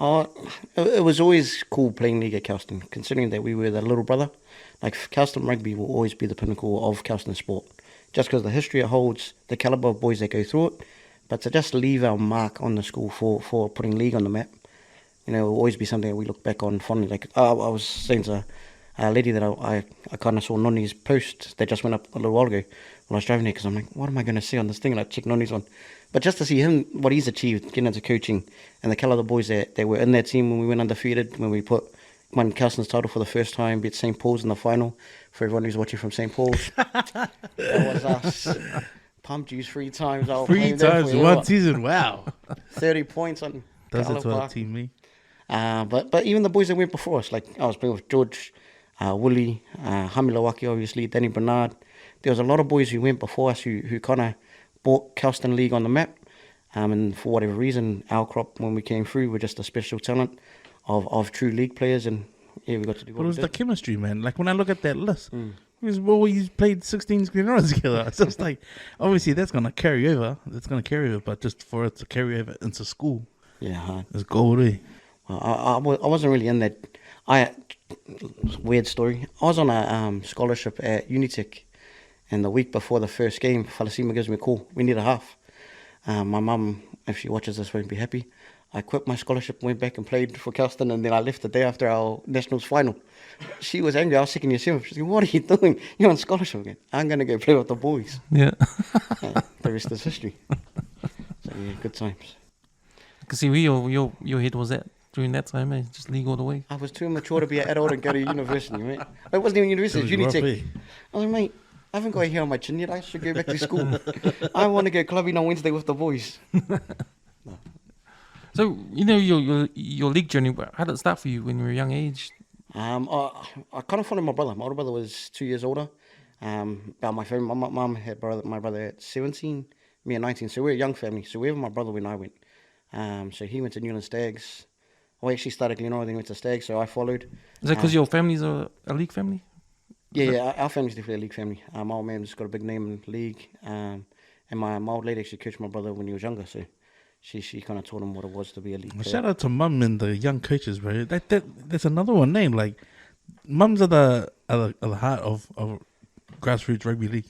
Oh, it was always cool playing league at Kelston, considering that we were the little brother. Like Kelston rugby will always be the pinnacle of Kelston sport, just because the history it holds, the calibre of boys that go through it. But to just leave our mark on the school for putting league on the map, it will always be something that we look back on fondly. Like I was saying to a lady that I kind of saw Noni's post that just went up a little while ago when I was driving there, because I'm like, what am I going to see on this thing? And I check Noni's one. But just to see him, what he's achieved, getting into coaching, and the colour of the boys that were in that team when we went undefeated, when we won Kelston's title for the first time, beat St. Paul's in the final. For everyone who's watching from St. Paul's, that was us. Pumped juice 3 times. Three times in one season, wow. 30 points on Does it Carlo to our Park. team, me. But even the boys that went before us, like I was playing with George, Willie, Hamilawaki, obviously, Danny Bernard. There was a lot of boys who went before us who kind of brought Kelston League on the map. And for whatever reason, our crop, when we came through, were just a special talent of true league players. And yeah, we got to do what But it was we the did. chemistry, man. Like when I look at that list, we always played 16 screen runs together. So it's like, obviously that's going to carry over. That's going to carry over. But just for it to carry over into school, Yeah, hard. it's gold, eh? Well, I wasn't really in that. Weird story. I was on a scholarship at Unitec, and the week before the first game, Falasima gives me a call. We need a half. My mum, if she watches this, won't be happy. I quit my scholarship, went back and played for Kelston, and then I left the day after our Nationals final. She was angry. I was second year 7. She's like, what are you doing? You're on scholarship again. I'm going to go play with the boys. Yeah. The rest is history. So, yeah, good times. I can see where your head was at during that time, eh? Just league all the way. I was too immature to be an adult and go to university, mate. It wasn't even university, it was It was rough, Unitec. I was like, mate, I haven't got a hair on my chin yet. I should go back to school. I want to go clubbing on Wednesday with the boys. So your league journey. How did it start for you when you were a young age? I kind of followed my brother. My older brother was 2 years older. About my family, my mum had my brother at 17, me at 19. So we're a young family. So wherever my brother went, I went. So he went to Newland Stags. I actually started Glenora, then went to Stags, so I followed. Is that because your family's a league family? Yeah, our family's definitely a league family. My old man's got a big name in league. And my old lady actually coached my brother when he was younger, so she kind of taught him what it was to be a league player. Shout out to mum and the young coaches, bro. That's another one name. Like, mums are the heart of grassroots rugby league.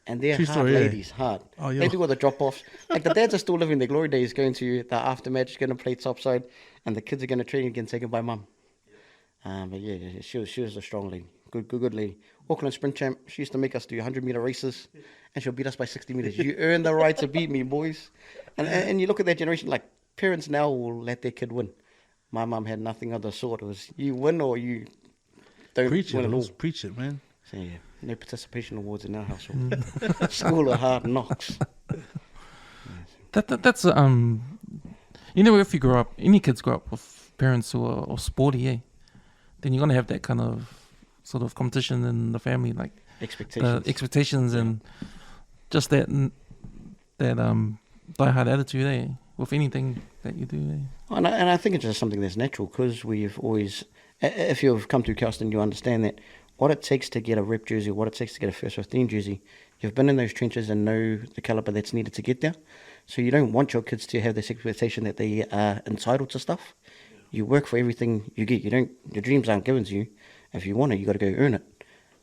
And they're True hard story, yeah. ladies, hard. Oh, They yeah. do all the drop-offs. Like, the dads are still living their glory days, going to the aftermatch, going to play topside, and the kids are going to train again, taken by mum. But yeah, she was a strong lady. Good lady. Auckland sprint champ. She used to make us do 100-metre races, and she'll beat us by 60 metres. You earn the right to beat me, boys. And you look at that generation, like, parents now will let their kid win. My mum had nothing of the sort. It was you win or you don't Preach win it, at all. Oz. Preach it, man. So yeah, no participation awards in our household. School of hard knocks. That's if you grow up, any kids grow up with parents who are sporty, then you're gonna have that kind of sort of competition in the family, like expectations and just that die-hard attitude, with anything that you do. And I think it's just something that's natural, because we've always, if you've come to Kelston, you understand that what it takes to get a rep jersey, what it takes to get a first 15 jersey, you've been in those trenches and know the calibre that's needed to get there. So you don't want your kids to have this expectation that they are entitled to stuff. You work for everything you get. Your dreams aren't given to you. If you want it, you got to go earn it.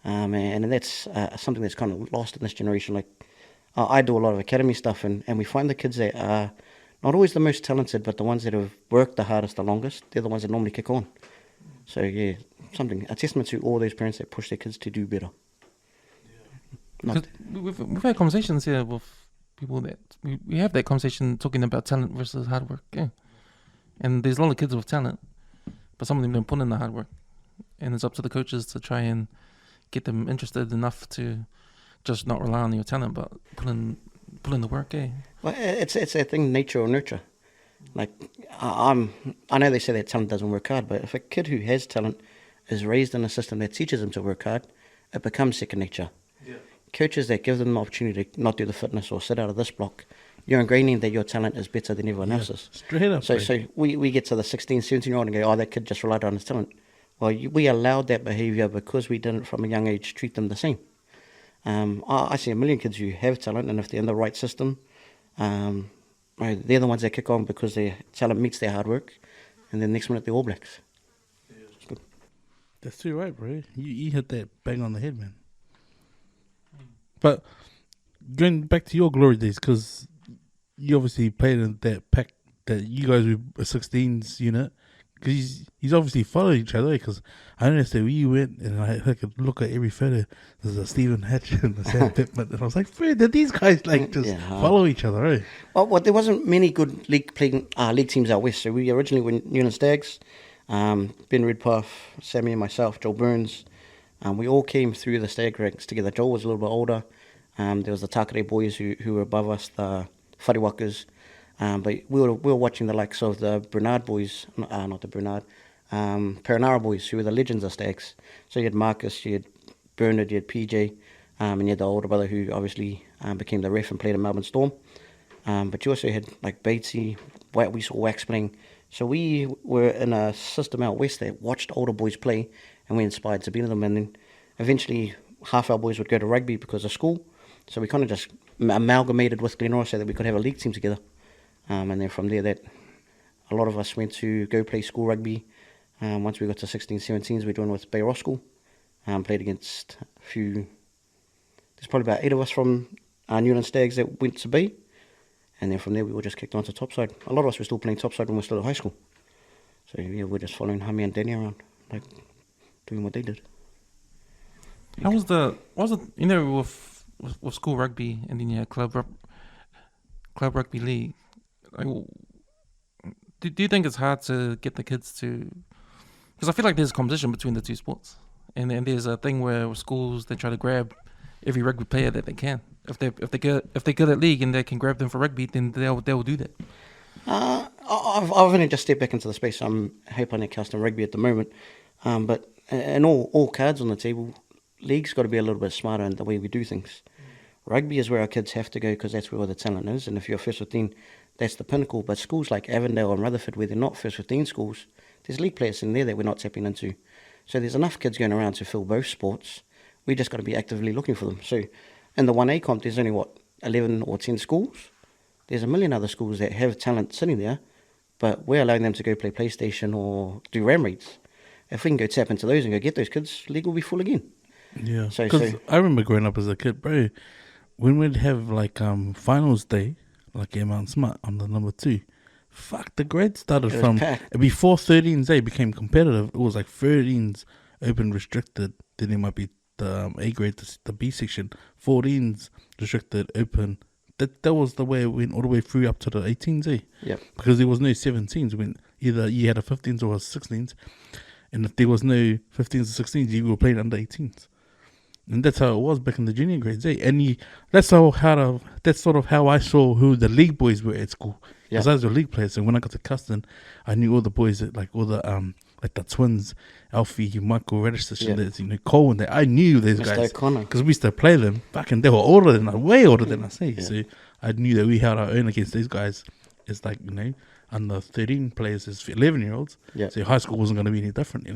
And that's something that's kind of lost in this generation. Like, I do a lot of academy stuff, and we find the kids that are not always the most talented, but the ones that have worked the hardest, the longest, they're the ones that normally kick on. So yeah, a testament to all those parents that push their kids to do better. We've had conversations here with people that we have that conversation talking about talent versus hard work. Yeah. And there's a lot of kids with talent, but some of them don't put in the hard work. And it's up to the coaches to try and get them interested enough to just not rely on your talent, but put in the work. Well, it's a thing, nature or nurture. Like, I know they say that talent doesn't work hard, but if a kid who has talent is raised in a system that teaches them to work hard, it becomes second nature. Yeah. Coaches that give them the opportunity to not do the fitness or sit out of this block, you're ingraining that your talent is better than everyone else's. Straight up. So we get to the 16, 17-year-old and go, that kid just relied on his talent. Well, we allowed that behaviour because we didn't, from a young age, treat them the same. I see a million kids who have talent, and if they're in the right system, they're the ones that kick on because their talent meets their hard work. and then next minute the All Blacks. That's too right, bro. You hit that bang on the head, man. But going back to your glory days, because you obviously played in that pack that you guys were a 16s unit. Because he's obviously followed each other. Because I noticed that we went and I could look at every photo. There's a Stephen Hatch and a Sam Pittman, and I was like, Fred, did these guys follow each other? Eh? Well, there wasn't many good league teams out west. So we originally were Newland Stags, Ben Redpath, Sammy and myself, Joel Burns. We all came through the Stag ranks together. Joel was a little bit older. There was the Takare boys who were above us, the Whariwakas. But we were watching the likes of the Bernard boys, not the Bernard, Perenara boys, who were the legends of Stags. So you had Marcus, you had Bernard, you had PJ, and you had the older brother who obviously became the ref and played in Melbourne Storm. But you also had like Batesy, we saw Wax playing. So we were in a system out west that watched older boys play, and we inspired to be them. And then eventually half our boys would go to rugby because of school. So we kind of just amalgamated with Glenora so that we could have a league team together. And then from there, that a lot of us went to go play school rugby. Once we got to 16, 17s, we joined with Bay Ross School. Played against a few. There's probably about 8 of us from Newland Stags that went to Bay. And then from there, we were just kicked on to topside. A lot of us were still playing topside when we were still at high school. So yeah, we're just following Hami and Danny around, like doing what they did. How was it, you know, with school rugby and then you had club rugby league? Like, do you think it's hard to get the kids to? Because I feel like there's a competition between the two sports, and there's a thing where schools they try to grab every rugby player that they can. If they're good at league and they can grab them for rugby, then they'll do that. I've only just stepped back into the space. I'm helping at Kelston Rugby at the moment, but in all cards on the table, league's got to be a little bit smarter in the way we do things. Rugby is where our kids have to go because that's where all the talent is, and if you're first 15, that's the pinnacle. But schools like Avondale and Rutherford, where they're not first 15 schools, there's league players in there that we're not tapping into. So there's enough kids going around to fill both sports. We just got to be actively looking for them. So in the 1A comp, there's only, 11 or 10 schools? There's a million other schools that have talent sitting there, but we're allowing them to go play PlayStation or do RAM reads. If we can go tap into those and go get those kids, league will be full again. Yeah, because I remember growing up as a kid, bro, when we'd have like finals day, like at Mount Smart on the number 2, fuck, the grade started from packed. Before 13s A became competitive. It was like 13s open restricted, then there might be the A grade, the B section, 14s restricted open. That was the way it went all the way through up to the 18s A. Yep. Because there was no 17s when either you had a 15s or a 16s, and if there was no 15s or 16s, you were playing under 18s. And that's how it was back in the junior grades, eh? And that's sort of how I saw who the league boys were at school. Because I was a league player, so when I got to Kelston, I knew all the boys that, like all the like the twins, Alfie, Michael Radish, and Cole, and that. I knew those Mr. guys O'Connor. because we used to play them back, and they were older than us, way older than us. Eh? Yeah. So I knew that we held our own against these guys. It's like under 13 players, as 11-year-olds. Yeah. So high school wasn't going to be any different,